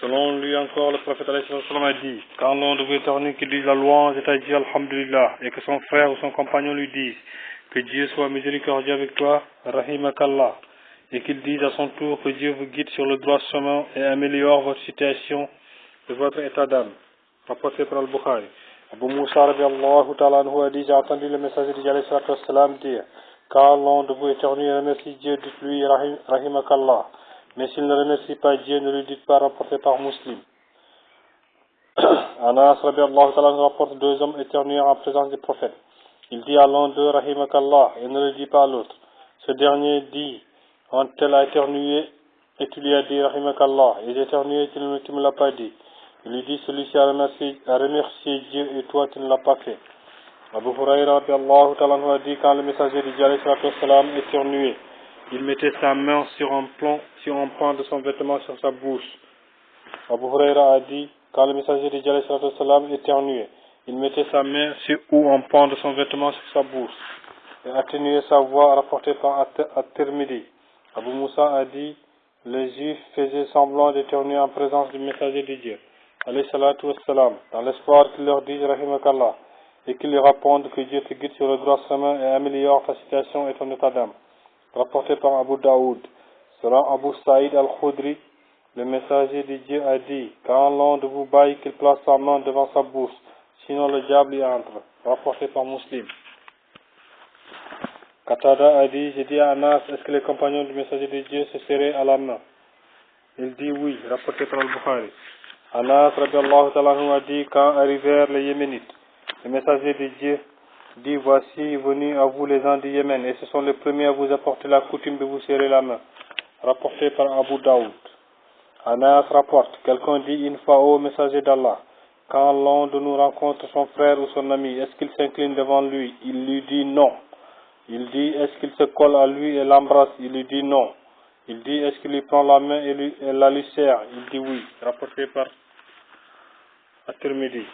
Selon lui encore, le prophète alayhi salam a dit, quand l'on devait éternuer, qu'il dise la louange, c'est-à-dire Alhamdulillah, et que son frère ou son compagnon lui dise, que Dieu soit miséricordieux avec toi, Rahimakallah, et qu'il dise à son tour que Dieu vous guide sur le droit chemin et améliore votre situation et votre état d'âme. Rapporté par Al-Bukhari. Abu Moussa radiallahu ta'ala anhu a dit, j'ai entendu le messager de alayhi salam dire, quand l'on de vous éternuer, remercie Dieu, dites-lui Rahimakallah. Mais s'il ne remercie pas Dieu, ne lui dites pas, rapporté par Muslim. Anas radiallahu ta'ala rapporte deux hommes éternuèrent en présence du prophète. Il dit à l'un d'eux, Rahimakallah, et ne le dit pas à l'autre. Ce dernier dit, un tel a éternué, et tu lui as dit, Rahimakallah, et j'ai éternué, tu ne me l'as pas dit. Il lui dit, celui-ci a remercié Dieu, et toi, tu ne l'as pas fait. Abu Hurayra radiallahu ta'ala a dit, quand le messager de Dieu alayhi salam éternuait, il mettait sa main sur un pan de son vêtement sur sa bouche. Abu Hurayra a dit, quand le messager de Dieu alayhi salam éternuait, il mettait sa main sur un pan de son vêtement sur sa bouche et atténuait sa voix, rapportée par At-Tirmidhi. Abu Moussa a dit, les Juifs faisaient semblant d'éternuer en présence du messager de Dieu alayhi salatu wassalam, dans l'espoir qu'il leur dise Rahimakallah et qu'il lui réponde que Dieu te guide sur le droit chemin et améliore ta situation et ton état d'âme. Rapporté par Abu Daoud. Selon Abu Saïd al-Khudri, le messager de Dieu a dit, quand l'un de vous baille, qu'il place sa main devant sa bouche, sinon le diable y entre. Rapporté par Muslim. Qatada a dit, j'ai dit à Anas, est-ce que les compagnons du messager de Dieu se serraient à la main? Il dit oui, rapporté par Al-Bukhari. Anas radiallahu ta'ala a dit, quand arrivèrent les Yéménites, le messager de Dieu dit, voici venus à vous les gens du Yémen, et ce sont les premiers à vous apporter la coutume de vous serrer la main. Rapporté par Abu Daoud. Anas rapporte, quelqu'un dit une fois au messager d'Allah, quand l'un de nous rencontre son frère ou son ami, est-ce qu'il s'incline devant lui? Il lui dit non. Il dit, est-ce qu'il se colle à lui et l'embrasse? Il lui dit non. Il dit, est-ce qu'il lui prend la main et la lui serre? Il dit oui. Rapporté par At-Tirmidhi.